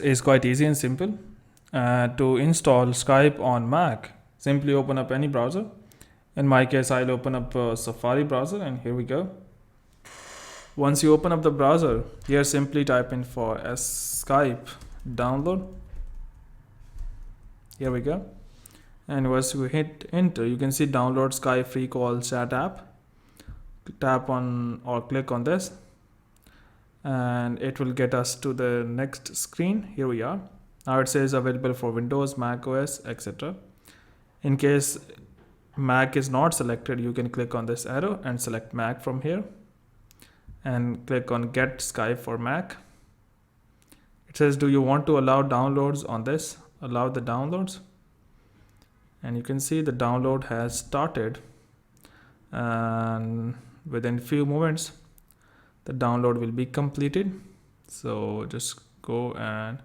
Is quite easy and simple. To install Skype on Mac, simply open up any browser. In my case, I'll open up Safari browser, and here we go. Once you open up the browser, here simply type in for Skype download. Here we go. And once you hit enter, you can see download Skype free call chat app. Tap on or click on this, and it will get us to the next screen. Here we are. Now it says available for Windows, Mac OS, etc. In case Mac is not selected, you can click on this arrow and select Mac from here and click on Get Skype for Mac. It says, do you want to allow downloads on this? Allow the downloads. And you can see the download has started, and within few moments the download will be completed. So just go and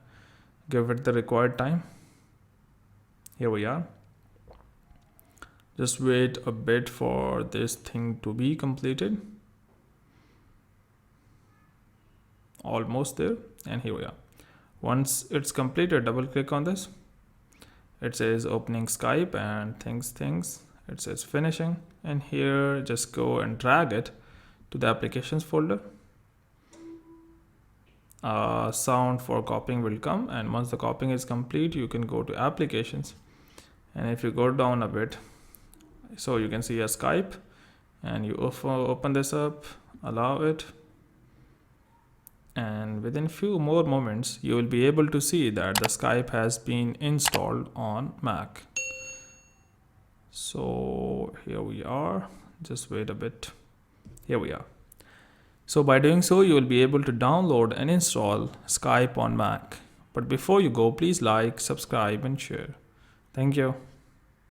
give it the required time. Here we are. Just wait a bit for this thing to be completed. Almost there, and here we are. Once it's completed, double click on this. It says opening Skype and things. It says finishing, and here just go and drag it to the applications folder. Sound for copying will come, and once the copying is complete, you can go to applications. And if you go down a bit, so you can see a Skype, and you open this up, allow it, and within few more moments you will be able to see that the Skype has been installed on Mac. So here we are. Just wait a bit. Here we are. So by doing so, you will be able to download and install Skype on Mac. But before you go, please like, subscribe and share. Thank you.